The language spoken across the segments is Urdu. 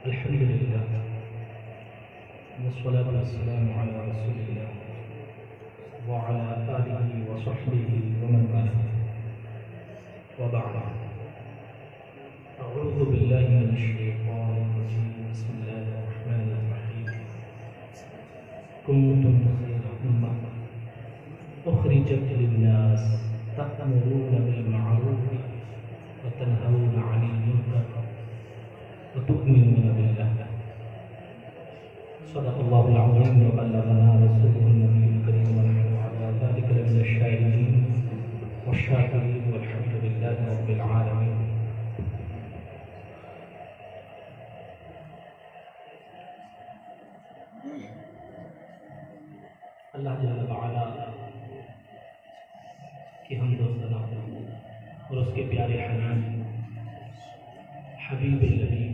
الحمد لله والصلاة والسلام على رسول الله وعلى آله وصحبه ومن والاه وبعد. أعوذ بالله من الشيطان الرجيم. بسم الله الرحمن الرحيم. كنتم خير أمة أخرجت للناس تأمرون بالمعروف وتنهون عن المنكر وتؤمنون بالله. صدق الله العظيم وبلغنا رسوله النبي الكريم ونحن على ذلك لمن الشاهدين والشاكرين والحمد لله رب العالمين. اللہ جل وعلا کی حمد و ثنا اور اس کے پیارے حبیب النبی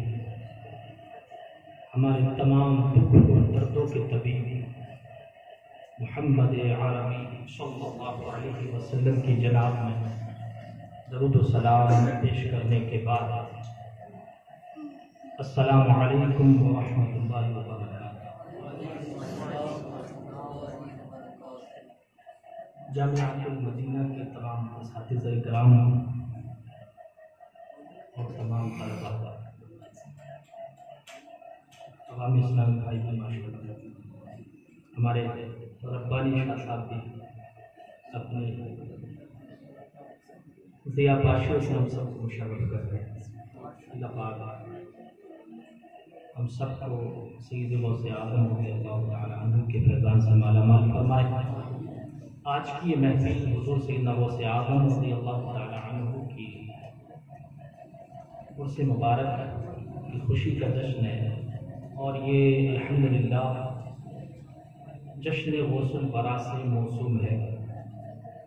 ہمارے تمام دکھ اور دردوں کے طبیب محمد عربی صلی اللہ علیہ وسلم کی جناب میں درود و سلام پیش کرنے کے بعد السلام علیکم ورحمۃ اللہ وبرکاتہ. جامعۃ المدینہ کے تمام اساتذہ کرام اور تمام طلباء، عوامی اسلامی بھائی معاشرہ، ہمارے ربانی شاہ صاحب بھی اپنے ضیاء پاشیوں سے ہم سب کو مشرف کر رہے ہیں. اللہ پاک ہم سب کو سید غوث اعظم رضی اللہ تعالیٰ عنہ کے فیضان سے مالا مال فرمائے. آج کی یہ محفل حضور سیدنا غوث اعظم رضی اللہ تعالیٰ عنہ کی عرس مبارک کی خوشی کا جشن ہے، اور یہ الحمدللہ جشن غوث الورا سے موسوم ہے.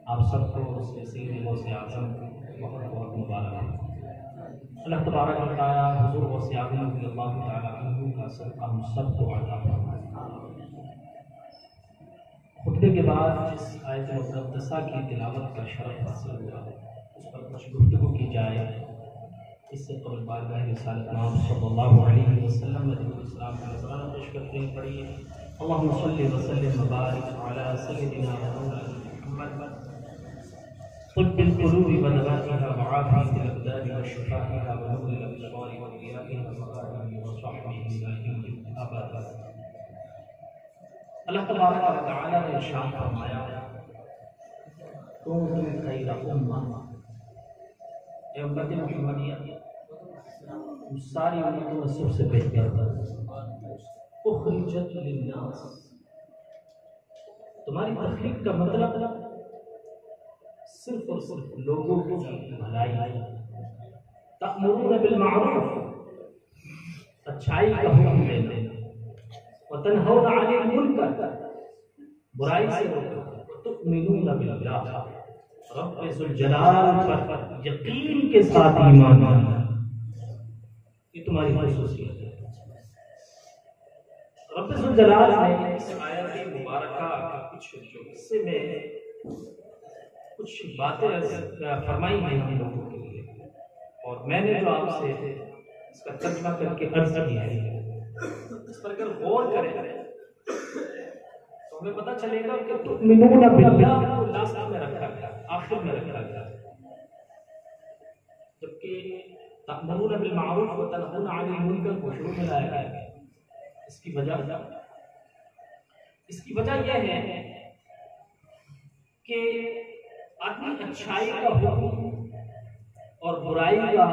آپ سب کو اس سید غوث اعظم بہت بہت مبارک. اللہ تبارک و تعالیٰ حضور غوث اعظم رضی اللہ تعالیٰ عنہ کا صدقہ ہم سب کو عطا فرمائے. خطبے کے بعد جس آیت مقدسہ کی تلاوت کا شرف حاصل ہوا اس پر کچھ گفتگو کی جائے. اس سے قبل بارگاہ رسالت نام صلی اللہ علیہ وسلم نے دین اسلام کا نذرانہ پیش کرتے ہیں. پڑھیے اللہم صلی وسلم وبارک علی سیدنا محمد طب القلوب ودوائها وعافیة الابدان وشفائها ونور الابصار وضیائها وآلہ وصحبہ اجمعین ابدا. اللہ تبارک و تعالی نے ارشاد فرمایا کنتم خیر امہ، اے امت محمدیہ ساری امتوں میں سب سے بہتر اخرجت للناس. تمہاری تخلیق کا مطلب صرف اور صرف لوگوں کی بھلائی، تأمرون بالمعروف اچھائی کا حکم دینا، وتنہون عن المنکر برائی سے روکنا، وتؤمنون باللہ رب ذوالجلال پر یقین کے ساتھ ایمان لانا. یہ تمہاری خصوصیت ہے. رب ذوالجلال نے اس آیت مبارکہ کا کچھ حصے میں کچھ باتیں فرمائی ہیں ہم لوگوں کے لیے، اور میں نے جو آپ سے اس کا ترجمہ کر کے عرض کیا ہے اس پر اگر غور کریں تو ہمیں پتہ چلے گا کہ تؤمنون باللہ کو لاسٹ میں رکھا گیا، آخر میں رکھا گیا، جبکہ تأمرون بالمعروف وتنہون عن المنکر کو شروع میں لایا گیا. اس کی وجہ یہ ہے کہ آدمی اچھائی کا حکم اور برائی کا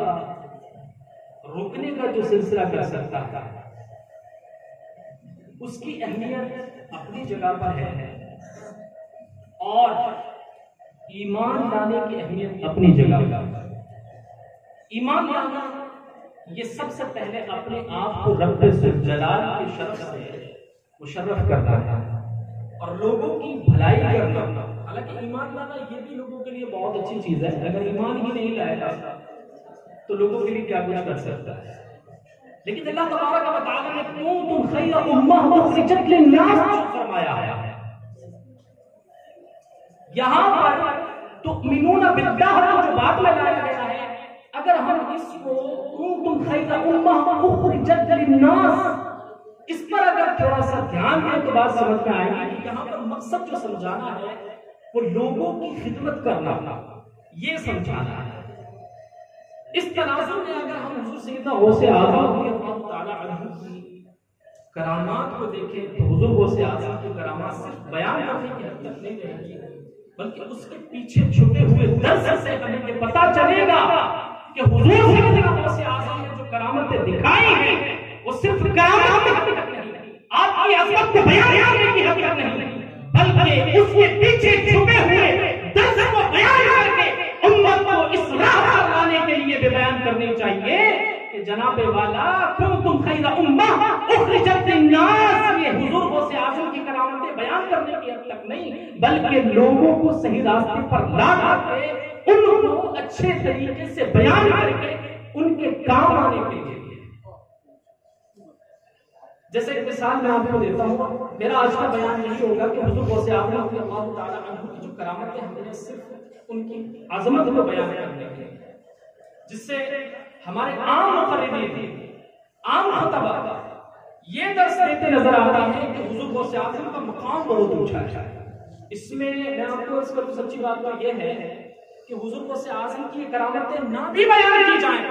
روکنے کا جو سلسلہ کر سکتا تھا اس کی اہمیت اپنی جگہ پر ہے، اور ایمان لانے کی اہمیت اپنی جگہ پر. ایمان لانا یہ سب سے پہلے اپنے آپ کو رب ذوالجلال کے شرف سے مشرف کرنا ہے اور لوگوں کی بھلائی کرنا. حالانکہ ایمان لانا یہ بھی لوگوں کے لیے بہت اچھی چیز ہے. اگر ایمان ہی نہیں لائے گا تو لوگوں کے لیے کیا کچھ کر سکتا ہے. لیکن اللہ تبارک و تعالیٰ نے کنتم خیر امہ اخرجت للناس فرمایا ہے. یہاں پر تؤمنون باللہ جو بات لگایا گیا ہے، اگر ہم اس کو کنتم خیر امہ اخرجت اخرجت للناس، اس پر اگر تھوڑا سا دھیان دیں تو بات سمجھ میں آئے گی کہ یہاں پر مقصد جو سمجھانا ہے وہ لوگوں کی خدمت کرنا، یہ سمجھانا ہے۔ اس تناظر میں اگر ہم حضور سیدنا غوث اعظم رضی اللہ تعالی عنہ کی کرامات کو دیکھیں تو حضور غوث اعظم کی کرامات صرف بیان کرنے کی حد تک نہیں رہے گی، بلکہ اس کے پیچھے چھپے ہوئے درس سے ہمیں یہ پتہ چلے گا کہ حضور سیدنا غوث اعظم نے جو کرامتیں دکھائی ہیں وہ صرف کرامات کی حد تک نہیں، آپ کی عظمت کو بیان کرنے کی حد تک نہیں، بلکہ اس کے پیچھے چھپے ہوئے درس کو بیان کر کے امت کو اس راہ پر لانے کے لیے بھی بیان کرنی چاہیے کہ جناب والا کنتم خیر امہ اخرجت للناس، یہ حضور غوث اعظم کی کرامتیں بیان کرنے کی حد تک نہیں، بلکہ لوگوں کو صحیح راستے پر لا کر کے ان کو اچھے طریقے سے بیان کر کے ان کے کام آنے کے لیے۔ جیسے ایک مثال میں آپ کو دیتا ہوں، میرا آج کا بیان یہی ہوگا کہ حضور غوث اعظم رضی اللہ تعالی عنہ کی جو کرامتیں ہم نے صرف ان کی عظمت کو بیان کرنے کے لیے، جس سے ہمارے عام مقررین، عام خطبہ یہ درس دیتے نظر آتا ہے کہ حضور غوث اعظم کا مقام بہت اونچا ہے۔ اس میں میں آپ کو اس پر سچی بات تو یہ ہے کہ حضور غوث اعظم کی کرامتیں نہ بھی بیان کی جائیں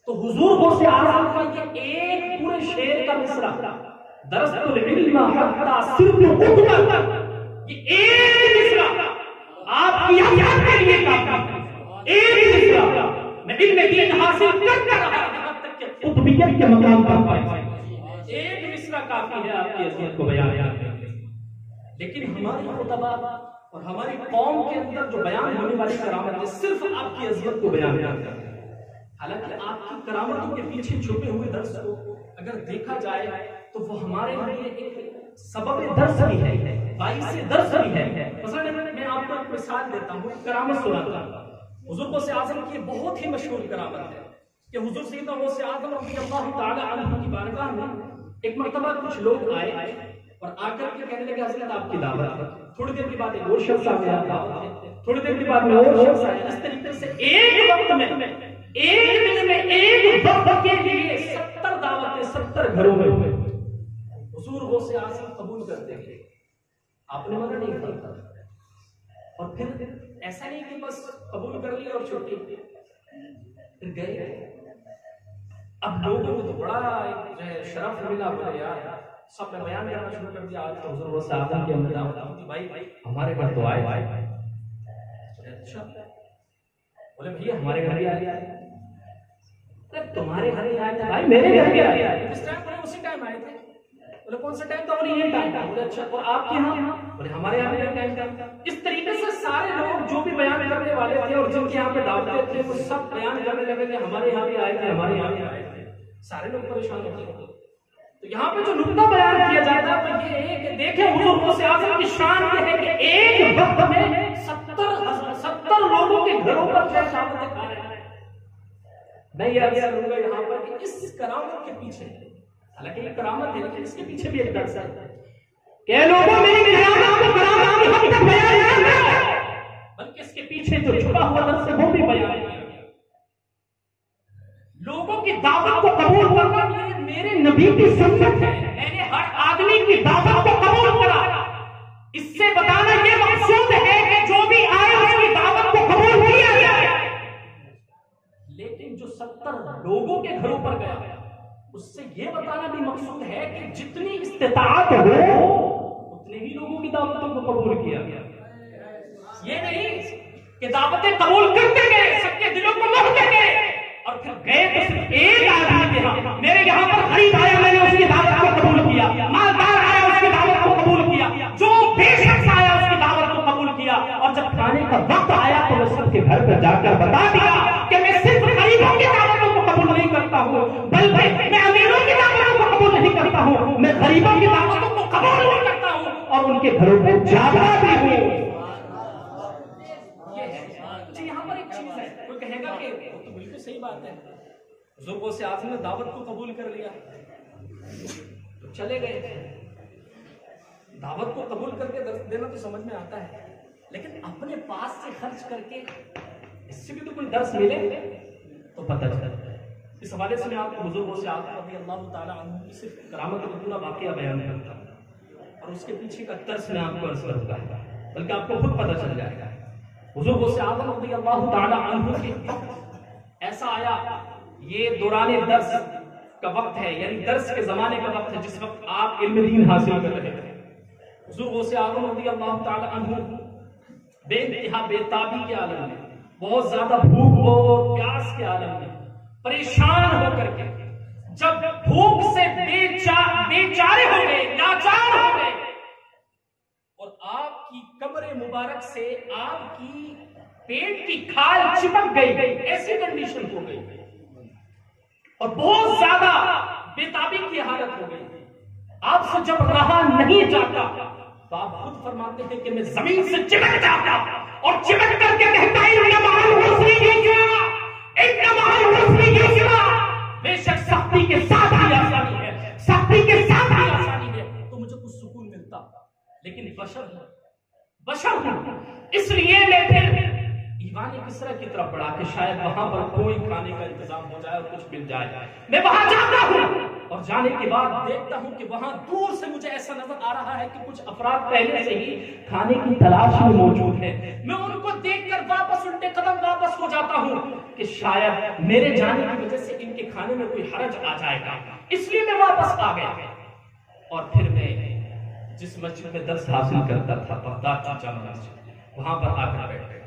تو حضور غوث اعظم کا یہ ایک پورے شعر کا مصرع درست العلم حتی صرت قطبا، یہ ایک مصرع آپ کی یاد کے لیے کافی ہے، ایک مصرع میں علم دین حاصل کرتا رہا یہاں تک کہ قطبیت کے مقام پر پائے، ایک مصرع کافی ہے آپ کی عظمت کو بیان کرنے کے لیے۔ لیکن ہماری خطبہ اور ہماری قوم کے اندر جو بیان ہونے والی کرامتیں صرف آپ کی عظمت کو بیان کرتے ہیں، حالانکہ آپ کی کرامتوں کے پیچھے چھپے ہوئے درس کو اگر دیکھا جائے تو وہ ہمارے لیے ایک سبب درس بھی ہے، باعث درس بھی ہے۔ مثلا میں آپ کو ایک مثال دیتا ہوں، کرامت سناتا ہوں۔ حضور غوث اعظم کی بہت ہی مشہور کرامت ہے کہ حضور سیدنا غوث اعظم رضی اللہ تعالی عنہ کی بارگاہ میں ایک مرتبہ کچھ لوگ آئے اور آ کر کے کہنے لگے حضرت آپ کی دعوت ہے۔ تھوڑی دیر کے بعد ایک اور شخص آ گیا، دعوت ہے۔ تھوڑی دیر کے بعد میں اور شخص آیا۔ اس طریقے سے ایک وقت میں ایک دن میں ایک وقت کے لیے 70 دعوتیں 70 گھروں میں ہوئے۔ حضور غوث اعظم قبول کرتے ہیں، آپ نے منع نہیں کرتا، اور پھر ایسا نہیں کہ بس قبول کر لیا اور چھٹی، پھر گئے۔ اب لوگوں کو تو بڑا جو ہے شرف ملا، بولے یار سب نے بیان کرنا شروع کر دیا، آج تو حضور غوث اعظم کی ہم نے دعوت دی، بھائی ہمارے گھر تو آئے۔ اچھا، بولے بھیا ہمارے گھر بھی آئے، تمہارے گھر آئے تھے بھائی، میرے گھر بھی آئے، اس ٹائم پر اسی ٹائم آئے تھے۔ بولے کون سا ٹائم تھا؟ بولے یہ ٹائم تھا۔ بولے اچھا، اور آپ کے یہاں؟ بولے ہمارے یہاں بھی ٹائم تھا۔ اس طریقے سے سارے لوگ جو بھی بیان کرنے والے تھے اور جن کے یہاں پہ دعوتیں تھے وہ سب بیان کرنے لگے کہ ہمارے یہاں بھی آئے تھے، ہمارے یہاں بھی آئے تھے۔ سارے لوگ پریشان ہوتے ہیں۔ تو یہاں پہ جو نقطہ بیان کیا جاتا ہے وہ یہ ہے کہ دیکھیں حضور غوث اعظم کی شان یہ ہے کہ ایک وقت میں 70 لوگوں کے گھروں پر دعوتیں کھا رہے ہیں۔ میں یہ عرض کروں گا یہاں پر کہ اس کرامت کے پیچھے، حالانکہ یہ کرامت ہے لیکن اس کے پیچھے بھی ایک درس ہے کہ لوگوں میری کرامت کو کرامت کی حد تک بیان نہیں کرنا، بلکہ اس کے پیچھے جو چھپا ہوا درس ہے وہ بھی بیان کیا گیا۔ لوگوں کی دعوت کو قبول کرنا یہ میرے نبی کی سنت ہے، میں نے ہر آدمی کی دعوت کو قبول کرا۔ اس سے بتانا یہ مقصود ہے کہ جو بھی آئے اس کی دعوت کو قبول کیا جائے، لیکن جو 70 لوگوں کے گھروں پر گیا اس سے یہ بتانا بھی مقصود ہے کہ جتنی استطاعت ہو اتنے ہی لوگوں کی دعوتوں کو قبول کیا گیا۔ یہ نہیں کہ دعوتیں قبول کرتے گئے، سب کے دلوں کو لگتے گئے اور پھر گئے تو صرف ایک آدمی کے ہاں، میرے یہاں پر غریب آیا میں نے اس کی دعوت کو قبول کیا، مالدار آیا اس کی دعوت کو قبول کیا، جو بے شخص آیا اس کی دعوت کو قبول کیا، اور جب کھانے کا وقت آیا تو میں سب کے گھر پر جا کر بتا دیا کہ میں صرف غریبوں کی دعوتوں کو قبول نہیں کرتا ہوں، بلکہ میں امیروں کی دعوتوں کو قبول نہیں کرتا ہوں، میں غریبوں کی دعوتوں کو قبول نہیں کرتا ہوں اور ان کے گھروں پہ جاتا بھی ہوں۔ یہاں پر ایک چیز ہے، کوئی کہے گا کہ وہ تو بالکل صحیح بات ہے، حضور غوث اعظم نے دعوت کو قبول کر لیا تو چلے گئے۔ دعوت کو قبول کر کے درس دینا تو سمجھ میں آتا ہے، لیکن اپنے پاس سے خرچ کر کے اس سے بھی تو کوئی درس ملے تو پتہ چلتا ہے۔ اس حوالے سے میں آپ کو بزرگوں سے آتا رضی اللہ تعالیٰ عنہ کی صرف کرامت کا پورا واقعہ بیان کرتا ہوں اور اس کے پیچھے کا ترس میں آپ کو عرض کروں گا، بلکہ آپ کو خود پتہ چل جائے گا۔ بزرگوں سے آتا رضی اللہ تعالیٰ عنہ کے وقت ایسا آیا، یہ دوران درس کا وقت ہے، یعنی درس کے زمانے کا وقت ہے جس وقت آپ علم دین حاصل کر رہے تھے۔ بزرگوں سے آتا رضی اللہ تعالیٰ عنہ بے انتہا بے تابی کے عالم میں، بہت زیادہ بھوک اور پیاس کے عالم میں پریشان ہو کر کے جب بھوک سے بیچارے ہو گئے، لاچار ہو گئے، اور آپ کی کمر مبارک سے آپ کی پیٹ کی کھال چپک گئی، ایسی کنڈیشن ہو گئی اور بہت زیادہ بے تابی کی حالت ہو گئی، آپ سے جب رہا نہیں جاتا تو آپ خود فرماتے ہیں کہ میں زمین سے چمٹ جاتا اور چمٹ کر کے کہتا بے شک سختی کے ساتھ ہی آسانی ہے، سختی کے ساتھ ہی آسانی ہے، تو مجھے کچھ سکون ملتا، لیکن بشر ہوں، اس لیے میں پھر ایوان کسرا کی طرف بڑھا کہ شاید وہاں پر کوئی کھانے کا انتظام ہو جائے اور کچھ مل جائے، میں وہاں جاتا ہوں اور جانے کے بعد دیکھتا ہوں کہ وہاں دور سے مجھے ایسا نظر آ رہا ہے کہ کچھ افراد پہلے سے ہی کھانے کی تلاش میں موجود ہیں، میں ان کو دیکھ کر واپس الٹے قدم واپس ہو جاتا ہوں کہ شاید میرے جانے کی وجہ سے ان کے کھانے میں کوئی حرج آ جائے گا، اس لیے میں واپس آ گیا۔ اور پھر میں جس مسجد میں درس حاصل کرتا تھا، بغداد کی جامع مسجد، وہاں پر آ کر بیٹھ گیا،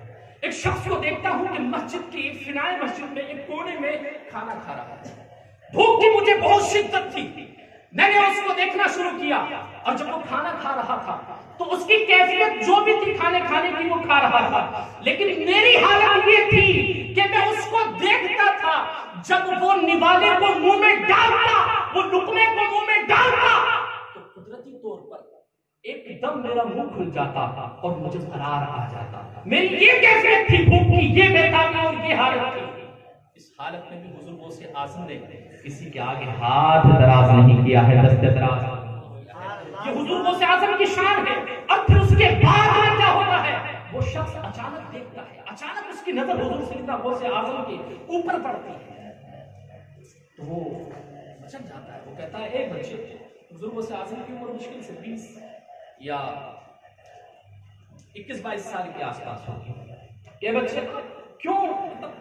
ایک شخص کو دیکھتا ہوں کہ مسجد کی فنائے مسجد میں ایک کونے میں کھانا کھا رہا ہے، بھوک کی مجھے بہت شدت تھی، میں نے اس کو دیکھنا شروع کیا اور جب وہ کھانا کھا رہا تھا تو اس کی کیفیت جو بھی تھی کھانے کی وہ کھا رہا تھا، لیکن میری حالت یہ تھی کہ میں اس کو دیکھتا تھا جب وہ نوالے کو منہ میں ڈالتا، وہ لقمے کو منہ میں ڈالتا تو قدرتی طور پر ایک دم میرا منہ کھل جاتا اور مجھے قرار آ جاتا، میری یہ کیفیت تھی بھوک کی، یہ بے تابی اور یہ حالت تھی۔ اس حالت میں بھی بزرگوں سے اعظم نے کسی کے آگے ہاتھ دراز نہیں کیا ہے، دست دراز، یہ بزرگوں سے اعظم کی شان ہے۔ اب پھر اس کے بعد میں کیا ہوتا ہے، وہ شخص اچانک دیکھتا ہے، اچانک اس کی نظر حضور سیدنا غوث اعظم کے اوپر پڑتی ہے تو وہ بچک جاتا ہے، وہ کہتا ہے اے بچے، بزرگوں سے اعظم کی عمر مشکل سے 20 یا 21-22 سال کے آس پاس ہوگی، یہ بچے کیوں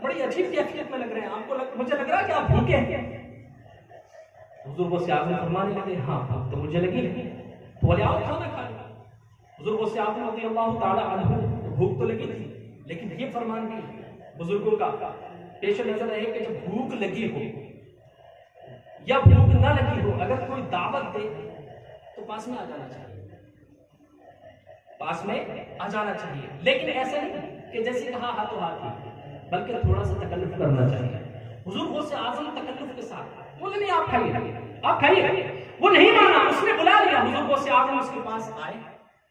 بڑی عجیب کیفیت میں لگ رہے ہیں آپ کو، مجھے لگ رہا ہے کہ آپ بھوکے ہیں۔ بزرگوں سے اعظم فرمانے لگے ہاں بھوک تو مجھے لگی ہے، تو بولے آؤ کھانا کھا لیں۔ بزرگوں سے اعظم رضی اللہ تعالیٰ عنہ بھوک تو لگی تھی، لیکن یہ فرمان بھی بزرگوں کا پیش نظر ہے کہ جب بھوک لگی ہو یا بھوک نہ لگی ہو، اگر کوئی دعوت دے تو پاس میں آ جانا چاہیے، پاس میں آ جانا چاہیے، لیکن ایسا نہیں کہ جیسے کہا ہاتھوں ہاتھ ہی، بلکہ تھوڑا سا تکلف کرنا چاہیے۔ بزرگوں سے اعظم تکلف کے ساتھ بولے نہیں آپ کھائیے، آپ کھائیے، وہ نہیں مانا، اس نے بلا لیا، بزرگوں سے اعظم اس کے پاس آئے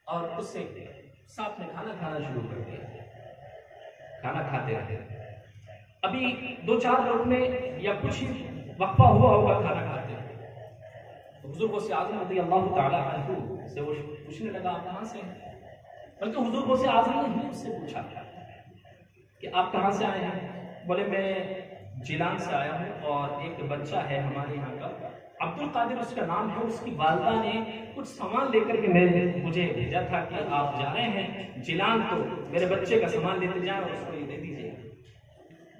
اور اس سے ساتھ میں کھانا کھانا شروع کر دیا، کھانا کھاتے رہے، ابھی 2-4 لقمے یا کچھ وقفہ ہوا ہوگا کھانا کھاتے رہے، بزرگوں سے اعظم رضی اللہ تعالیٰ عنہ سے وہ پوچھنے لگا آپ کہاں سے ہیں، بلکہ حضور سے اعظم نے ہی اس سے پوچھا کہ آپ کہاں سے آئے ہیں، بولے میں جیلان سے آیا ہوں اور ایک بچہ ہے ہمارے یہاں کا عبد القادر اس کا نام ہے، اس کی والدہ نے کچھ سامان لے کر کے مجھے بھیجا تھا کہ آپ جا رہے ہیں جیلان تو میرے بچے کا سامان لیتے جائیں اور اس کو یہ دے دیجیے۔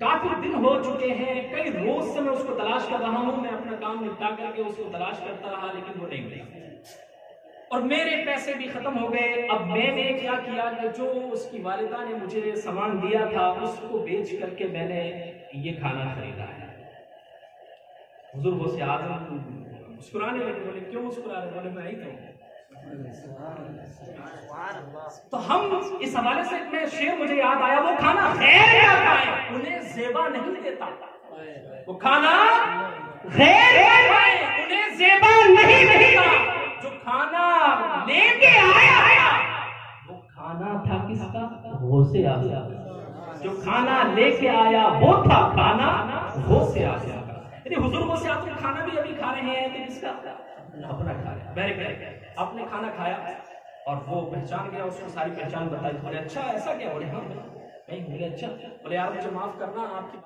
کافی دن ہو چکے ہیں، کئی روز سے میں اس کو تلاش کر رہا ہوں، میں اپنا کام نپٹا کر کے اس کو تلاش کرتا رہا لیکن وہ نہیں ملا اور میرے پیسے بھی ختم ہو گئے۔ اب میں نے کیا کیا کہ جو اس کی والدہ نے مجھے سامان دیا تھا اس کو بیچ کر کے میں نے یہ کھانا خریدا ہے۔ حضور غوث اعظم مسکرانے لگے، بولے کیوں مسکرا رہے، بولے میں ہی کہوں۔ تو ہم اس حوالے سے میں شعر مجھے یاد آیا، وہ کھانا غیر نہ کھائیں انہیں زیبا نہیں دیتا، وہ کھانا غیر نہ کھائیں انہیں زیبا نہیں دیتا، جو کھانا لے کے آیا وہ کھانا تھا کس کا، غوث اعظم، جو کھانا لے کے آیا وہ تھا کھانا غوث اعظم کا۔ یعنی حضور غوث اعظم کھانا بھی ابھی کھا رہے ہیں تو کس کا، اپنا کھا رہے ہیں، بہر کہے آپ نے کھانا کھایا اور وہ پہچان گیا، اس کو ساری پہچان بتائی، بولے اچھا ایسا کیا، بولے ہاں میں ہوں، بولے اچھا، بولے آپ مجھے معاف کرنا، آپ کی